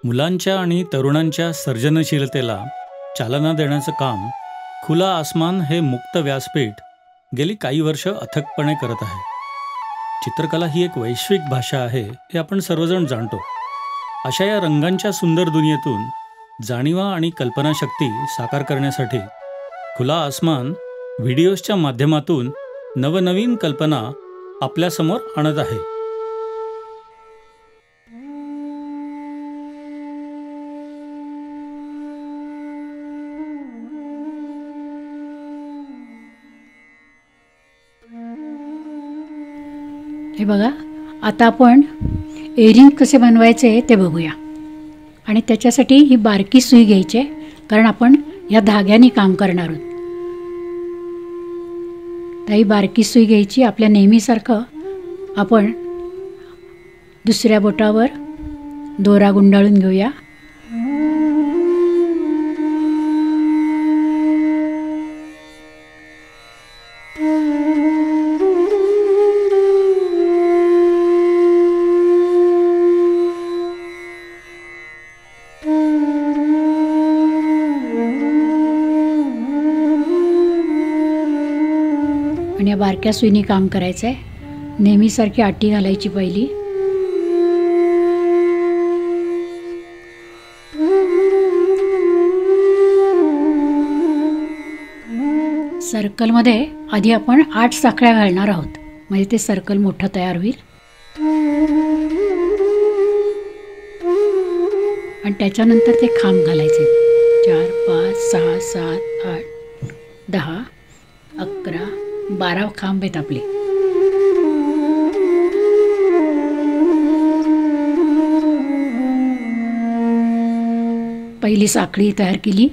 मुलांच्या आणि तरुणांच्या सर्जनशीलतेला चालना देण्याचं काम खुला आसमान हे मुक्त व्यासपीठ गेली काही वर्ष अथकपणे करत आहे. चित्रकला ही एक वैश्विक भाषा आहे हे आपण सर्वजण जाणतो. अशा या रंगांच्या सुंदर दुनियेतून जाणीवा आणि कल्पनाशक्ती साकार करण्यासाठी खुला आसमान व्हिडिओजच्या माध्यमातून नवनवीन कल्पना आपल्यासमोर आणत आहे. हे बघा, आता आपण एअरिंग कसे बनवायचे ते बघूया. आणि त्याच्यासाठी ही बारकी सुई घ्यायची आहे, कारण आपण या धाग्याने काम करणार आहोत. तर ही बारकी सुई घ्यायची. आपल्या नेहमीसारखं आपण दुसऱ्या बोटावर दोरा गुंडाळून घेऊया. आणि या बारक्या सुईने काम करायचं आहे. नेहमीसारखी आटी घालायची पहिली. सर्कलमध्ये आधी आपण 8 साखळ्या घालणार आहोत, म्हणजे ते सर्कल मोठं तयार होईल. आणि त्याच्यानंतर ते खांब घालायचे. 4, 5, 6, 7, 8, 10, 11, 12 खांब आहेत आपले. पहिली साखळी तयार केली.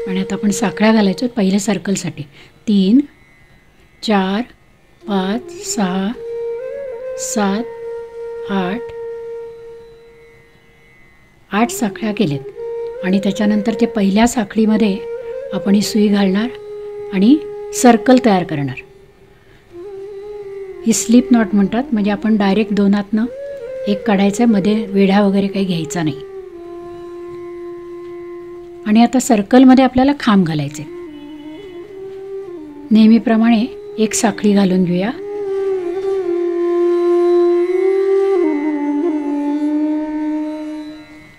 आणि आता आपण साखळ्या घालायचो पहिल्या सर्कलसाठी. 3, 4, 5, 6, 7, 8 साखळ्या केल्यात. आणि त्याच्यानंतर ते पहिल्या साखळीमध्ये आपण ही सुई घालणार आणि सर्कल तयार करणार. ही स्लिप नॉट म्हणतात, म्हणजे आपण डायरेक्ट दोनातनं एक काढायचं आहे, मध्ये वेढा वगैरे काही घ्यायचा नाही. आणि आता सर्कलमध्ये आपल्याला खांब घालायचे. नेहमीप्रमाणे एक साखळी घालून घेऊया.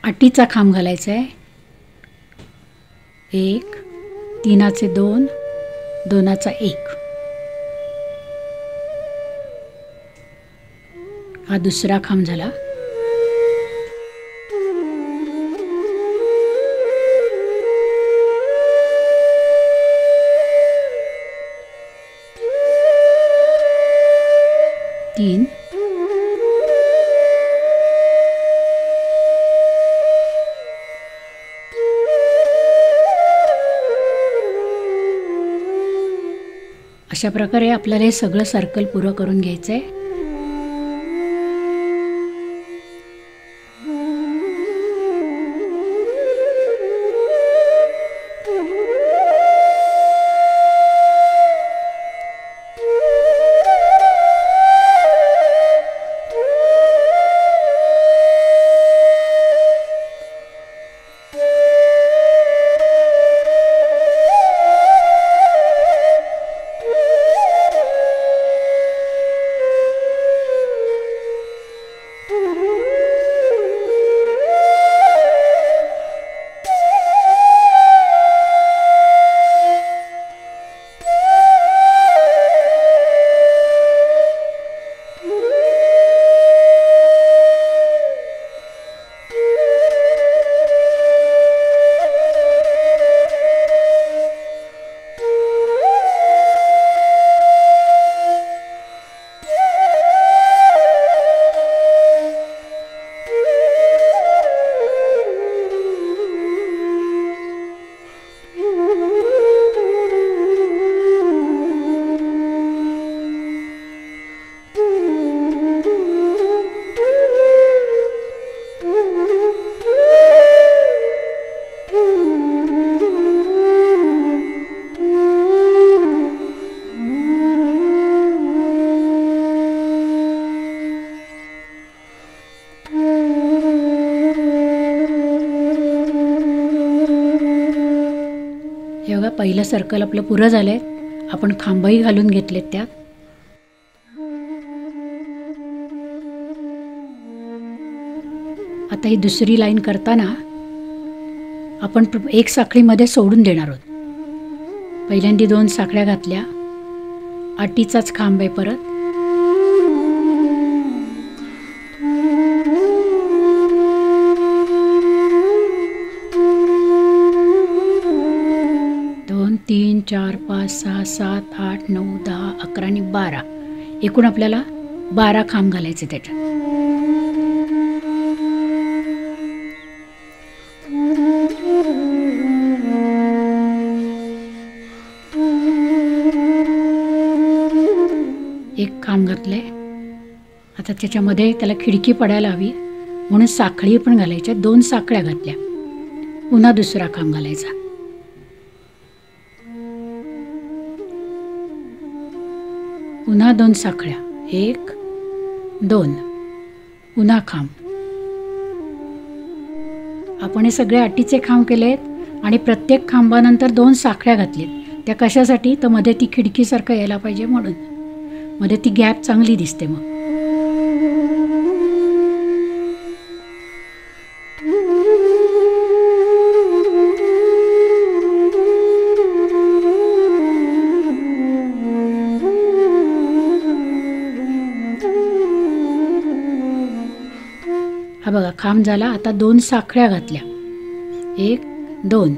आटीचा खांब घालायचा आहे. 1, 3चे 2, 2चा 1. हा दुसरा खांब झाला. तीन. अशा प्रकारे आपल्याला हे सगळं सर्कल पुरं करून घ्यायचं आहे. हे बघा पहिलं सर्कल आपलं पुरं झालं आहे. आपण खांबही घालून घेतलेत त्यात. आता ही दुसरी लाईन करताना आपण एक साखळीमध्ये सोडून देणार आहोत. पहिल्यांदा 2 साखळ्या घातल्या, अटीचाच खांब आहे परत. दोन 3 4 5 6 7 8 9 10 11 आणि 12 एकूण आपल्याला 12 खांब घालायचे त्याच्यात. एक खांब घातलंय. आता त्याच्यामध्ये त्याला खिडकी पडायला हवी म्हणून साखळी पण घालायच्या. 2 साखळ्या घातल्या, पुन्हा दुसरा खांब घालायचा. पुन्हा 2 साखळ्या, 1 2, पुन्हा खांब. आपण हे सगळे अटीचे खांब केलेत आणि प्रत्येक खांबानंतर 2 साखळ्या घातल्यात. त्या कशासाठी? तर मध्ये ती खिडकीसारखं यायला पाहिजे म्हणून. मध्ये ती गॅप चांगली दिसते मग. हा बघा खांब झाला. आता 2 साखळ्या घातल्या, 1 2.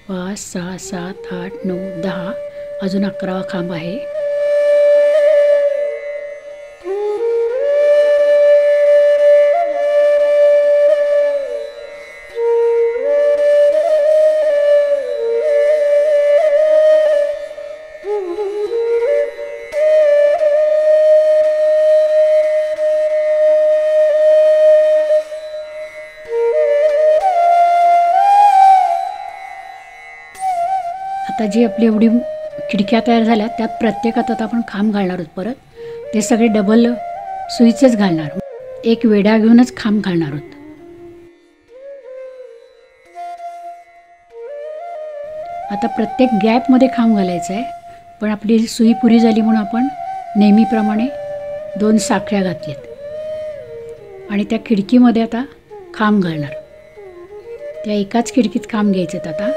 पाच 6 7 8 9 10, अजून 11वा खांब आहे. आता जी आपली एवढी खिडक्या तयार झाल्या त्यात प्रत्येकात आता आपण खांब घालणार आहोत. परत ते सगळे डबल सुईचेच घालणार. एक वेढा घेऊनच खांब घालणार आहोत. आता प्रत्येक गॅपमध्ये खांब घालायचा आहे. पण आपली सुई पुरी झाली म्हणून आपण नेहमीप्रमाणे 2 साखळ्या घातल्यात आणि त्या खिडकीमध्ये आता खांब घालणार. त्या एकाच खिडकीत खांब घ्यायचे आता.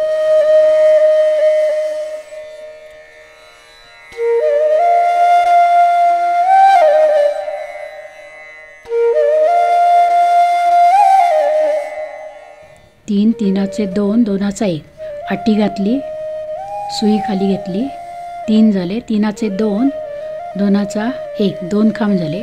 तीन 3चे 2 2चा 1, अटी घातली, सुई खाली घेतली, 3 झाले. 3चे 2 2चा 1, 2 खांब झाले.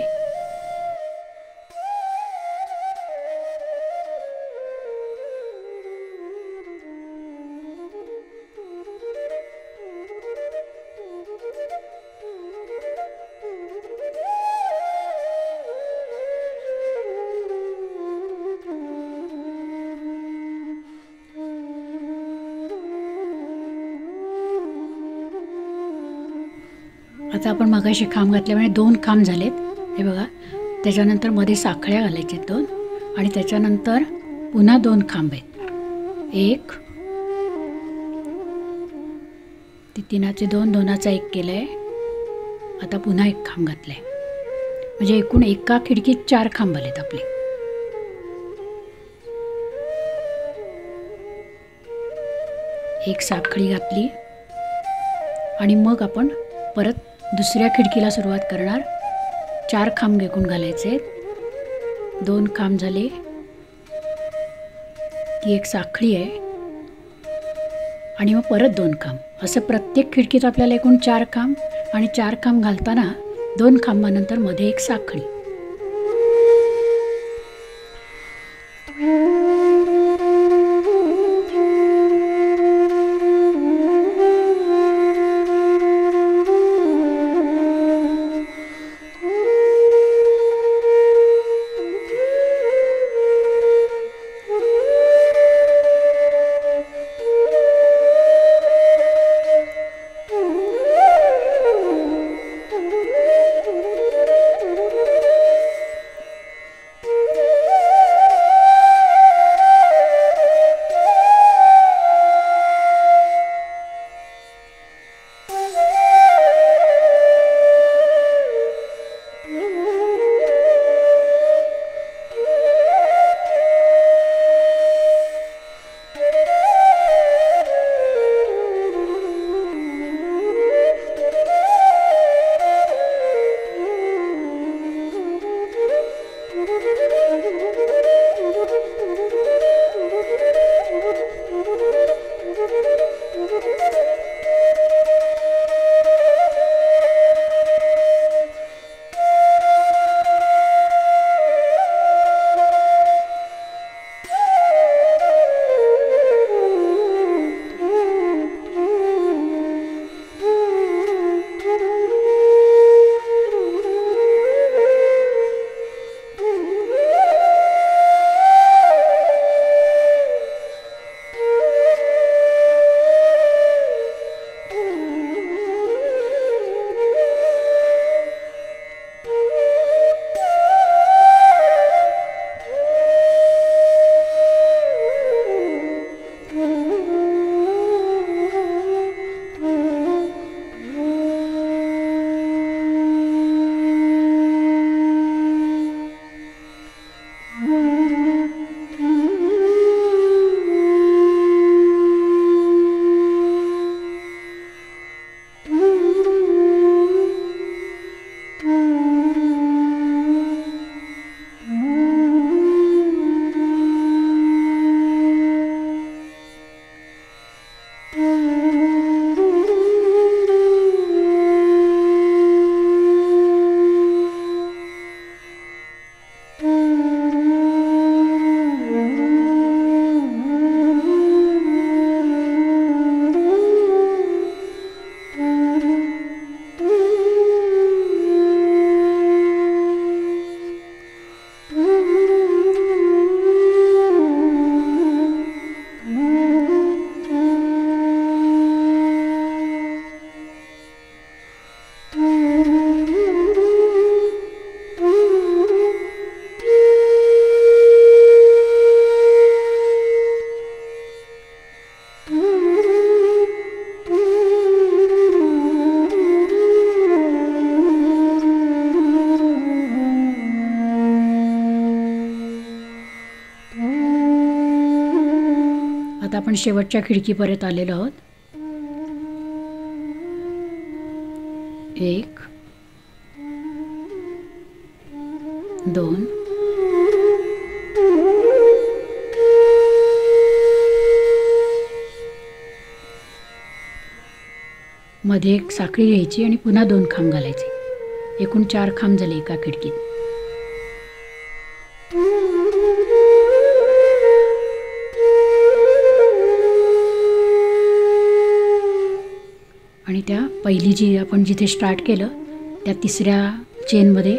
आता आपण मगाशी खांब घातल्यामुळे 2 खांब झालेत. हे बघा, त्याच्यानंतर मध्ये साखळ्या घालायचे 2 आणि त्याच्यानंतर पुन्हा 2 खांब आहेत. 1 3चे 2 2चा 1 केलंय. आता पुन्हा 1 खांब घातलाय. म्हणजे एकूण एका खिडकीत 4 खांब आलेत आपले. एक साखळी घातली आणि मग आपण परत दुसऱ्या खिडकीला सुरुवात करणार. 4 खांब एकूण घालायचे. 2 खांब झाले. ती एक साखळी आहे आणि मग परत 2 खांब. असं प्रत्येक खिडकीत आपल्याला एकूण 4 खांब आणि 4 खांब घालताना 2 खांबानंतर मध्ये एक साखळी. शेवटच्या खिडकीपर्यंत आलेलो आहोत. 1 2 मध्ये एक साखळी घ्यायची आणि पुन्हा 2 खांब घालायचे. एकूण 4 खांब झाले एका खिडकीत. आणि त्या पहिली जी आपण जिथे स्टार्ट केलं त्या तिसऱ्या चेनमध्ये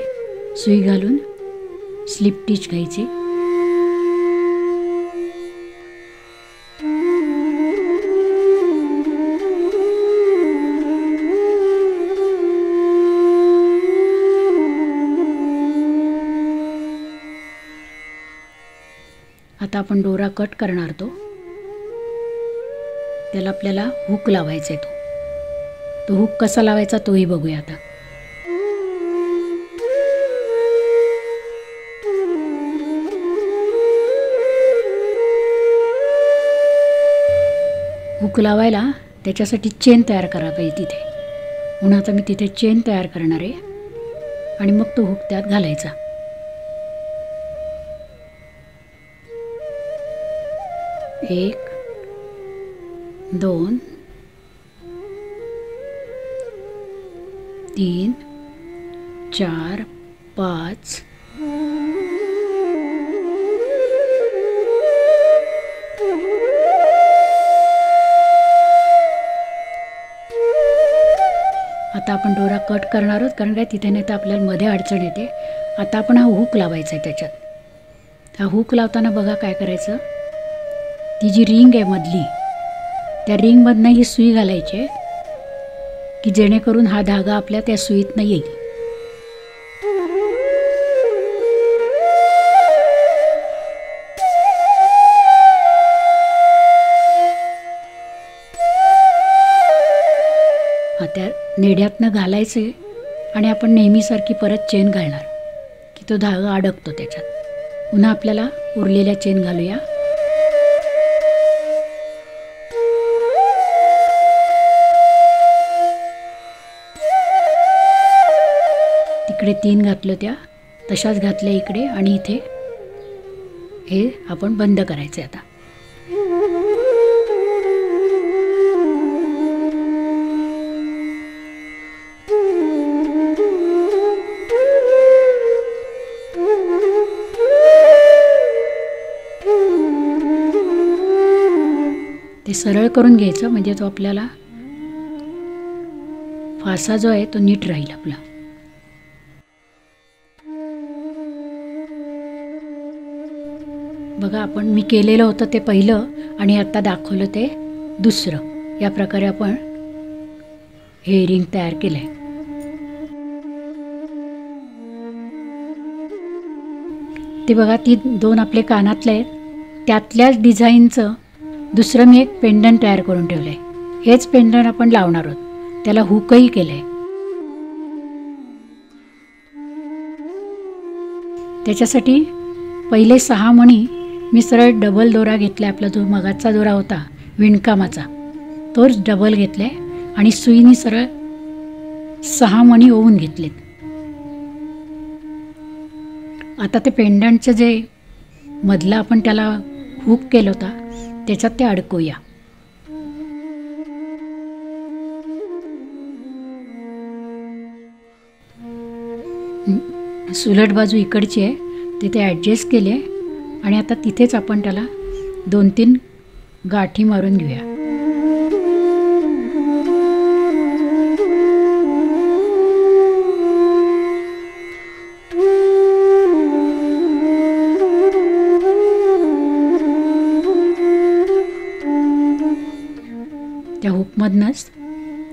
सुई घालून स्लिप टिच घ्यायची. आता आपण दोरा कट करणार त्याला आपल्याला हुक लावायचा आहे. तो हुक कसा लावायचा तोही बघूया आता. हुक लावायला त्याच्यासाठी चेन तयार करा पाहिजे तिथे. म्हणून आता मी तिथे चेन तयार करणार आहे आणि मग तो हुक त्यात घालायचा. एक 2 3 4 5 आता आपण दोरा कट करणार आहोत, कारण काय तिथे नाही तर आपल्याला मध्ये अडचण येते. आता आपण हा हुक लावायचा आहे त्याच्यात. हा हुक लावताना बघा काय करायचं, ती जी रिंग आहे मधली त्या रिंगमधनं ही सुई घालायची की जेणेकरून हा धागा आपल्या त्या सुईतनं येईल. हा त्या नेड्यातनं घालायचे आणि आपण नेहमीसारखी परत चेन घालणार की तो धागा अडकतो त्याच्यात. पुन्हा आपल्याला उरलेल्या चेन घालूया. इकडे 3 घातलं, त्या तशाच घातल्या इकडे, आणि इथे हे आपण बंद करायचे. आता ते सरळ करून घ्यायचं म्हणजे तो आपल्याला फासा जो आहे तो नीट राहील आपला. बघा आपण मी केलेलं होतं ते पहिलं आणि आता दाखवलं ते दुसरं. या प्रकारे आपण हे रिंग तयार केलंय. ते बघा ती 2 आपले कानातले आहेत, त्यातल्याच डिझाईनचं दुसरं मी एक पेंडंट तयार करून ठेवलं आहे. हेच पेंडंट आपण लावणार आहोत. त्याला हुकही केलं आहे. त्याच्यासाठी पहिले 6 मणी मी सरळ डबल दोरा घेतला. आपला जो मगाचा दोरा होता विणकामाचा तोच डबल घेतला आहे आणि सुईनी सरळ 6 मणी ओवून घेतलेत. आता ते पेंडंटचं जे मधलं आपण त्याला हुक केलं होता त्याच्यात ते अडकूया. सुलट बाजू इकडची आहे तिथे ॲडजस्ट केली आहे आणि आता तिथेच आपण त्याला 2-3 गाठी मारून घेऊया. त्या हुकमधनंच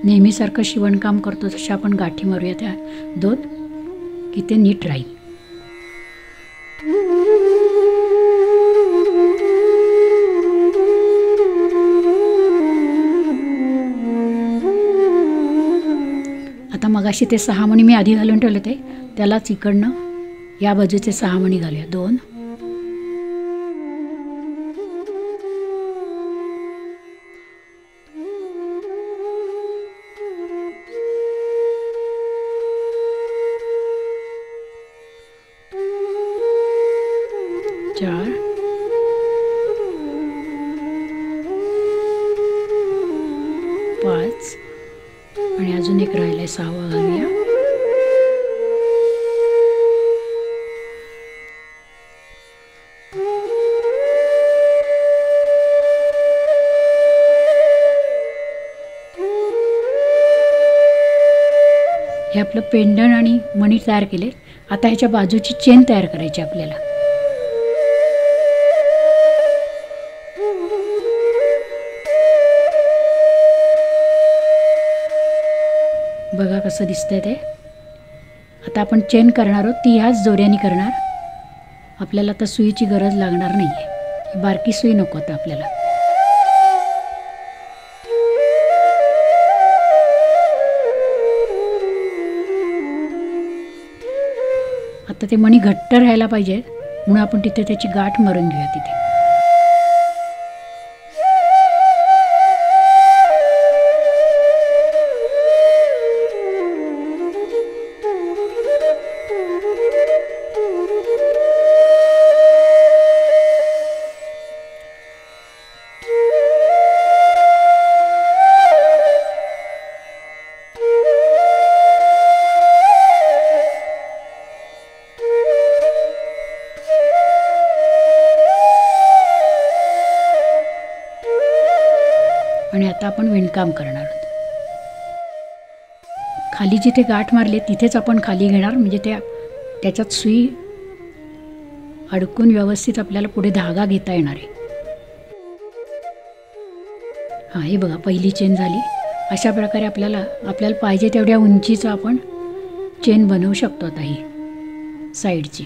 नेहमीसारखं शिवणकाम करतो तशा आपण गाठी मारूया त्या 2 की ते नीट राहील. आता मगाशी ते 6 मणी मी आधी घालून ठेवले ते त्यालाच इकडनं या बाजूचे 6 मणी घालूया. 2 4, 5 आणि अजून एक राहिलाय 6वा घालूया. हे आपलं पेंडण आणि मणी तयार केले. आता ह्याच्या बाजूची चेन तयार करायची आपल्याला. बघा कसं दिसतंय ते. आता आपण चेन करणार आहोत ती ह्याच दोऱ्याने करणार. आपल्याला आता सुईची गरज लागणार नाही आहे. बारकी सुई नको आता आपल्याला. आता ते मणी घट्ट राहायला पाहिजे म्हणून आपण तिथे त्याची गाठ मारून घेऊया तिथे. आणि आता आपण विणकाम करणार आहोत. खाली जिथे गाठ मारली तिथेच आपण खाली घेणार, म्हणजे त्याच्यात सुई अडकून व्यवस्थित आपल्याला पुढे धागा घेता येणार आहे. हां, हे बघा पहिली चेन झाली. अशा प्रकारे आपल्याला पाहिजे तेवढ्या उंचीचं आपण चेन बनवू शकतो आता ही साईडची.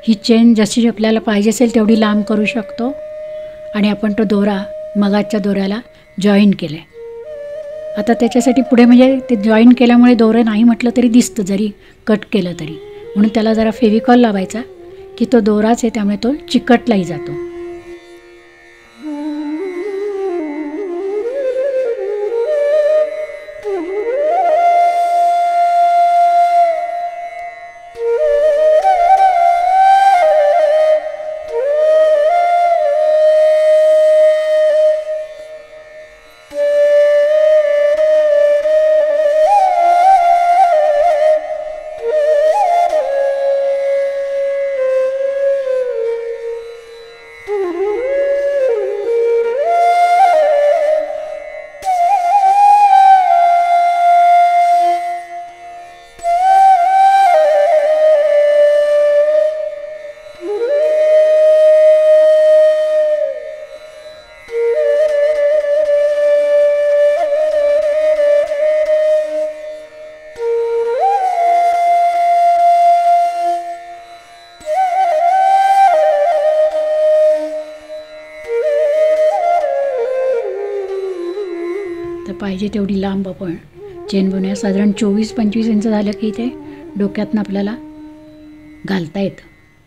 ही चेन जशी आपल्याला पाहिजे असेल तेवढी लांब करू शकतो. आणि आपण तो दोरा मगाच्या दोऱ्याला जॉईन केला आहे. आता त्याच्यासाठी पुढे म्हणजे ते जॉईन केल्यामुळे दोरं नाही म्हटलं तरी दिसतं जरी कट केलं तरी. म्हणून त्याला जरा फेविकॉल लावायचा की तो दोराच आहे त्यामुळे तो चिकटलाही जातो. तर पाहिजे तेवढी लांब आपण चेन बनवूया. साधारण 24-25 इंच झालं की ते डोक्यातनं आपल्याला घालता येतं.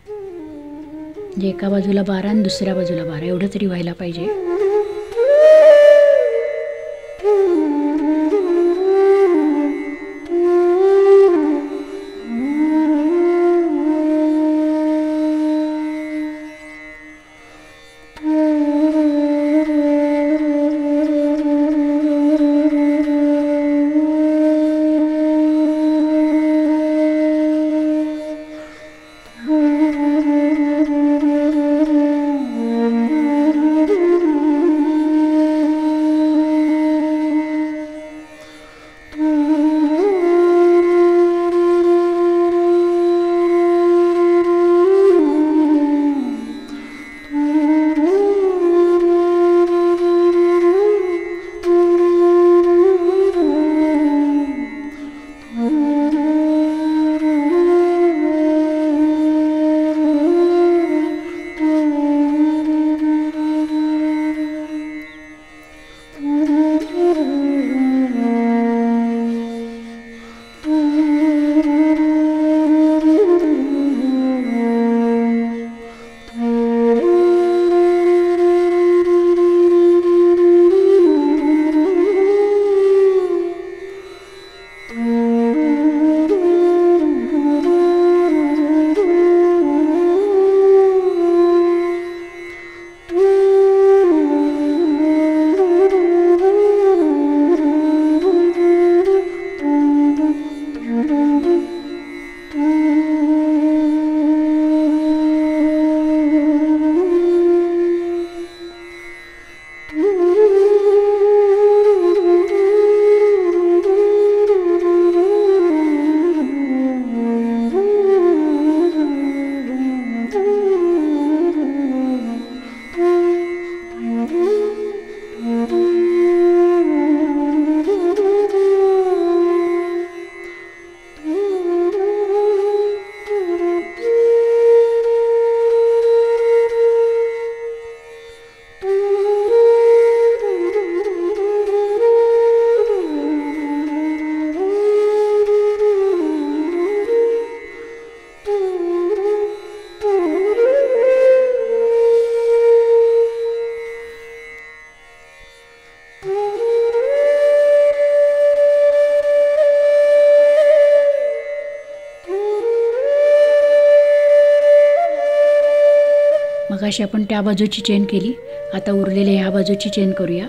म्हणजे एका बाजूला 12 आणि दुसऱ्या बाजूला 12 एवढं तरी व्हायला पाहिजे. मगाशी आपण त्या बाजूची चेन केली, आता उरलेल्या ह्या बाजूची चेन करूया.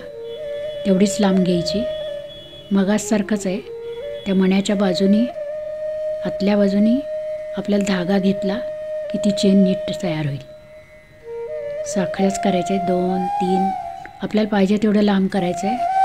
तेवढीच लांब घ्यायची. मगासारखंच आहे. त्या मण्याच्या बाजूनी आतल्या बाजूनी आपल्याला धागा घेतला की ती चेन नीट तयार होईल. साखळ्याच करायचे 2 3 आपल्याला पाहिजे तेवढं लांब करायचं आहे.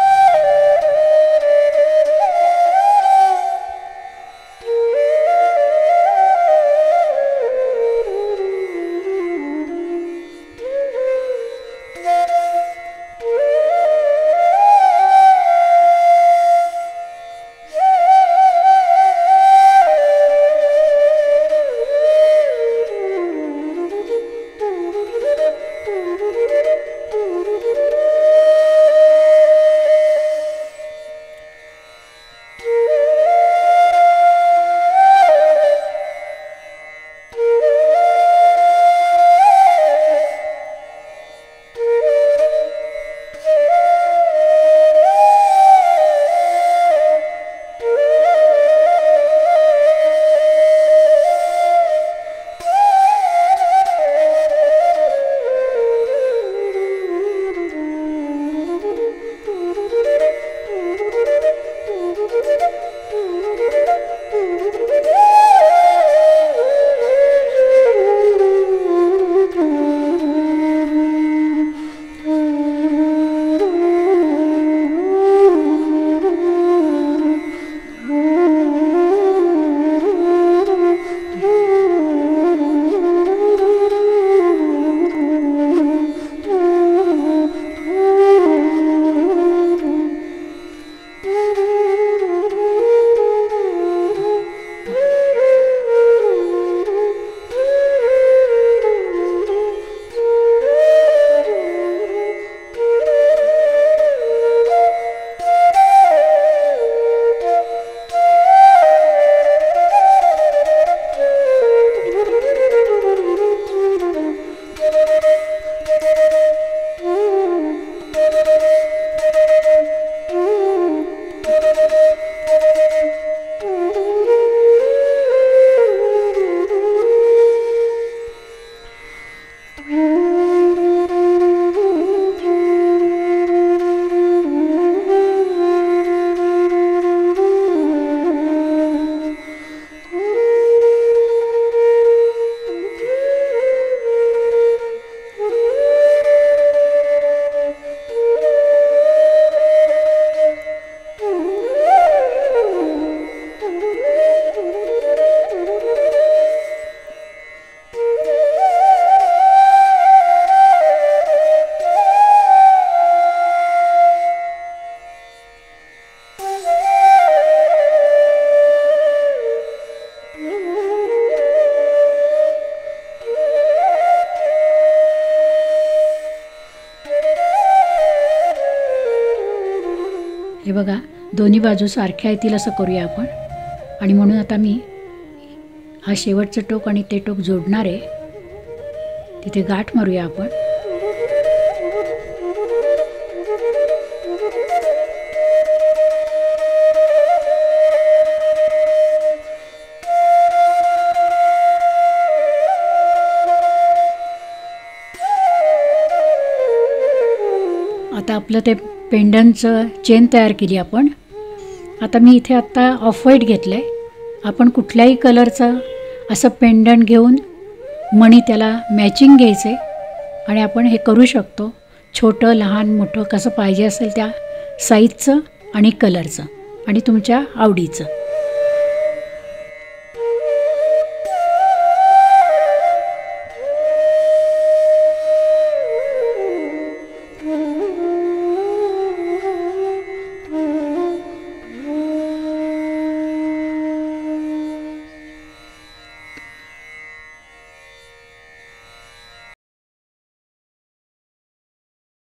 हे बघा, दोन्ही बाजू सारख्या येतील असं करूया आपण. आणि म्हणून आता मी हा शेवटचं टोक आणि ते टोक जोडणार आहे. तिथे गाठ मारूया आपण. आता आपलं ते पेंडंटचं चेन तयार केली आपण. आता मी इथे आत्ता ऑफ व्हाईट घेतलं आहे. आपण कुठल्याही कलरचं असं पेंडंट घेऊन मणी त्याला मॅचिंग घ्यायचे आणि आपण हे करू शकतो. छोटं लहान मोठं कसं पाहिजे असेल त्या साईजचं आणि कलरचं आणि तुमच्या आवडीचं.